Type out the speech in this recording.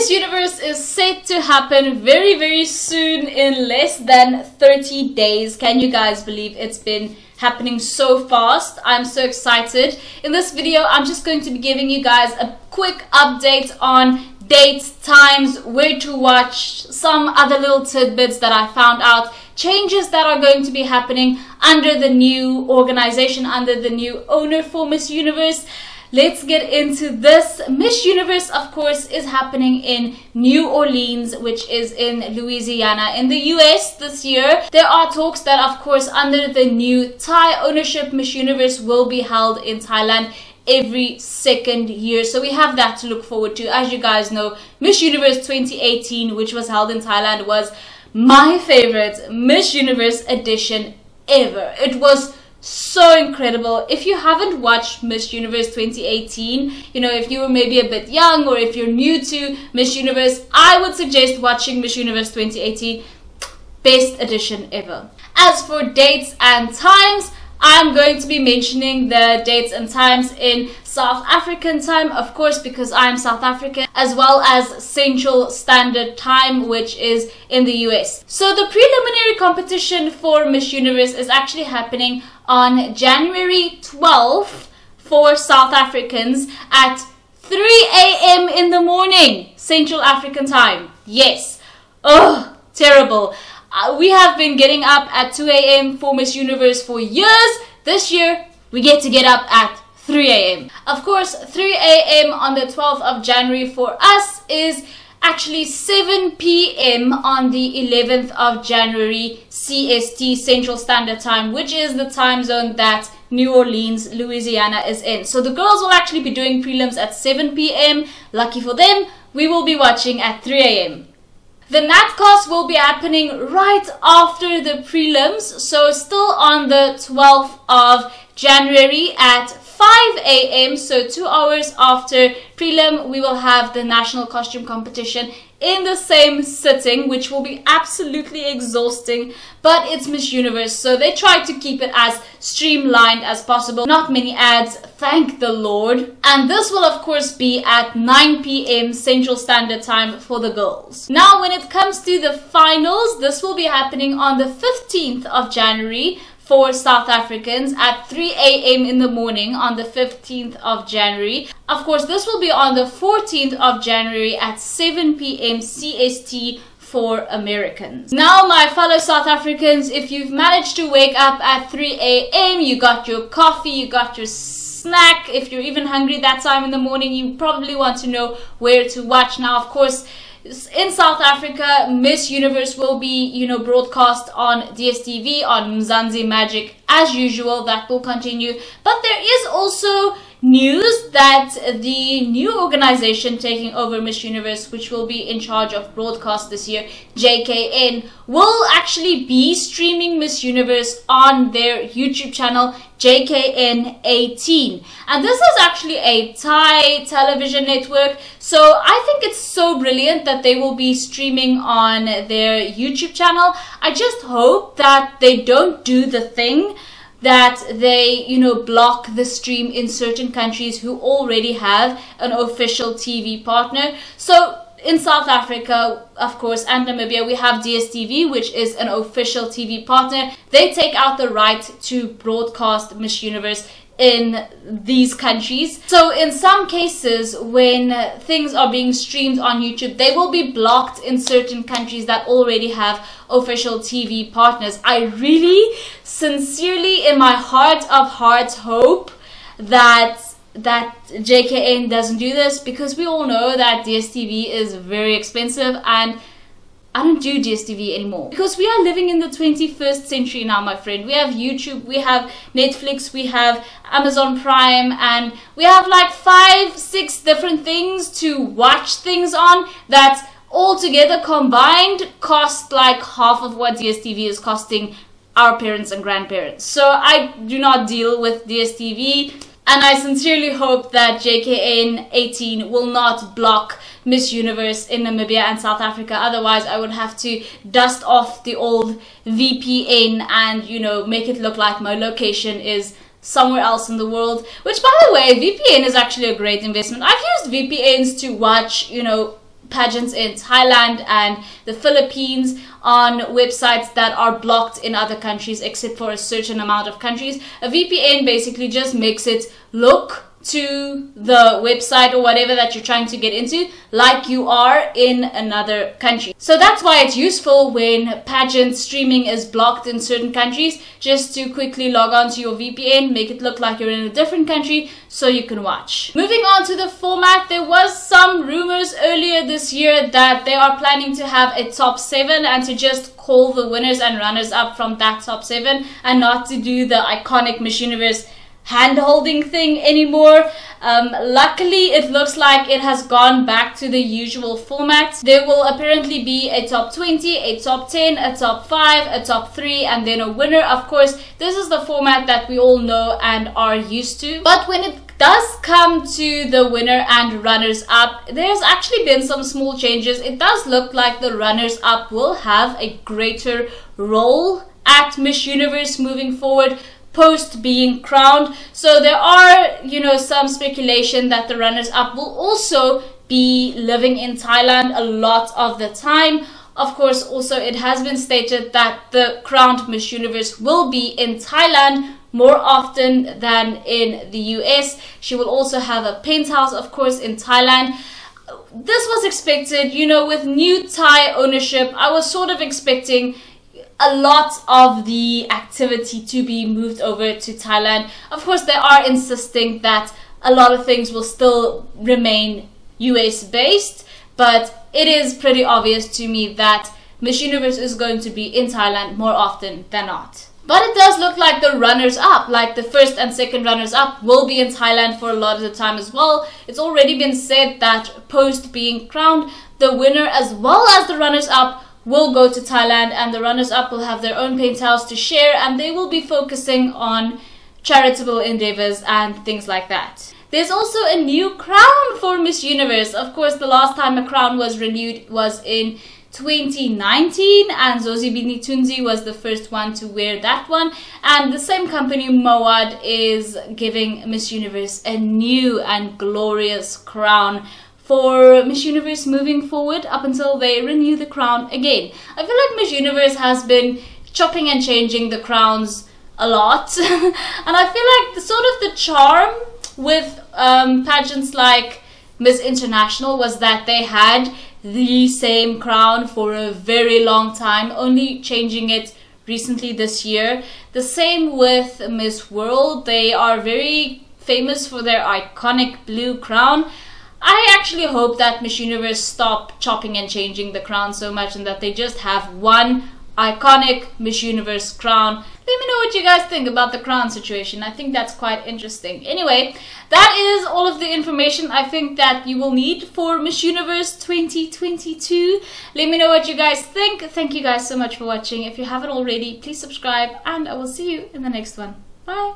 Miss Universe is set to happen very soon, in less than 30 days. Can you guys believe it's been happening so fast? I'm so excited. In this video, I'm just going to be giving you guys a quick update on dates, times, where to watch, some other little tidbits that I found out, changes that are going to be happening under the new organization, under the new owner for Miss Universe. Let's get into this. Miss Universe, of course, is happening in New Orleans, which is in Louisiana in the US this year. There are talks that, of course, under the new Thai ownership, Miss Universe will be held in Thailand every second year. So we have that to look forward to. As you guys know, Miss Universe 2018, which was held in Thailand, was my favorite Miss Universe edition ever. It was so incredible. If you haven't watched Miss Universe 2018, you know, if you were maybe a bit young or if you're new to Miss Universe, I would suggest watching Miss Universe 2018. Best edition ever. As for dates and times, I'm going to be mentioning the dates and times in South African time, of course, because I'm South African, as well as Central Standard Time, which is in the US. So the preliminary competition for Miss Universe is actually happening on January 12th for South Africans at 3 a.m. in the morning, Central African time. Yes. Oh, terrible. We have been getting up at 2 a.m. for Miss Universe for years. This year, we get to get up at 3 a.m. Of course, 3 a.m. on the 12th of January for us is actually 7 p.m. on the 11th of January CST, Central Standard Time, which is the time zone that New Orleans, Louisiana is in. So the girls will actually be doing prelims at 7 p.m. Lucky for them, we will be watching at 3 a.m. The Natcast will be happening right after the prelims, so still on the 12th of January at 5 a.m. So 2 hours after prelim, we will have the national costume competition in the same sitting, which will be absolutely exhausting, but it's Miss Universe, so they try to keep it as streamlined as possible. Not many ads, thank the Lord. And this will of course be at 9 p.m. Central Standard Time for the girls. Now when it comes to the finals, this will be happening on the 15th of January for South Africans at 3 a.m. in the morning on the 15th of January. Of course, this will be on the 14th of January at 7 p.m. CST for Americans. Now, my fellow South Africans, if you've managed to wake up at 3 a.m., you got your coffee, you got your snack, if you're even hungry that time in the morning, you probably want to know where to watch. Now, of course, in South Africa, Miss Universe will be, you know, broadcast on DSTV, on Mzansi Magic as usual. That will continue. But there is also news that the new organization taking over Miss Universe, which will be in charge of broadcast this year, JKN, will actually be streaming Miss Universe on their YouTube channel, JKN 18. And this is actually a Thai television network, so I think it's so brilliant that they will be streaming on their YouTube channel. I just hope that they don't do the thing that they, you know, block the stream in certain countries who already have an official TV partner. So in South Africa, of course, and Namibia, we have DSTV, which is an official TV partner. They take out the right to broadcast Miss Universe in these countries. So in some cases, when things are being streamed on YouTube, they will be blocked in certain countries that already have official TV partners. I really sincerely in my heart of hearts hope that JKN doesn't do this, because we all know that DSTV is very expensive and I don't do DSTV anymore, because we are living in the 21st century now, my friend. We have YouTube, we have Netflix, we have Amazon Prime, and we have like 5-6 different things to watch things on that all together combined cost like half of what DSTV is costing our parents and grandparents. So I do not deal with DSTV, and I sincerely hope that JKN 18 will not block Miss Universe in Namibia and South Africa. Otherwise, I would have to dust off the old VPN and, you know, make it look like my location is somewhere else in the world. Which, by the way, VPN is actually a great investment. I've used VPNs to watch, you know, pageants in Thailand and the Philippines on websites that are blocked in other countries except for a certain amount of countries. A VPN basically just makes it look to the website or whatever that you're trying to get into like you are in another country. So that's why it's useful when pageant streaming is blocked in certain countries, just to quickly log on to your VPN, make it look like you're in a different country so you can watch. Moving on to the format, there was some rumors earlier this year that they are planning to have a top 7 and to just call the winners and runners up from that top 7 and not to do the iconic Miss Universe hand-holding thing anymore. Luckily, it looks like it has gone back to the usual format. There will apparently be a top 20, a top 10, a top 5, a top 3, and then a winner. Of course, this is the format that we all know and are used to. But when it does come to the winner and runners up, there's actually been some small changes. It does look like the runners up will have a greater role at Miss Universe moving forward, post being crowned. So there are, some speculation that the runners up will also be living in Thailand a lot of the time. Of course, also it has been stated that the crowned Miss Universe will be in Thailand more often than in the US. She will also have a penthouse, of course, in Thailand. This was expected, with new Thai ownership. I was sort of expecting a lot of the activity to be moved over to Thailand. Of course, they are insisting that a lot of things will still remain US based, but it is pretty obvious to me that Miss Universe is going to be in Thailand more often than not. But it does look like the runners up, like the first and second runners up, will be in Thailand for a lot of the time as well. It's already been said that post being crowned, the winner as well as the runners up will go to Thailand, and the runners-up will have their own penthouse to share, and they will be focusing on charitable endeavors and things like that. There's also a new crown for Miss Universe. Of course, the last time a crown was renewed was in 2019, and Zozibini Tunzi was the first one to wear that one. And the same company, Mouawad, is giving Miss Universe a new and glorious crown for Miss Universe moving forward up until they renew the crown again. I feel like Miss Universe has been chopping and changing the crowns a lot. And I feel like the charm with pageants like Miss International was that they had the same crown for a very long time, only changing it recently this year. The same with Miss World. They are very famous for their iconic blue crown. I actually hope that Miss Universe stop chopping and changing the crown so much and that they just have one iconic Miss Universe crown. Let me know what you guys think about the crown situation. I think that's quite interesting. Anyway, that is all of the information I think that you will need for Miss Universe 2022. Let me know what you guys think. Thank you guys so much for watching. If you haven't already, please subscribe, and I will see you in the next one. Bye!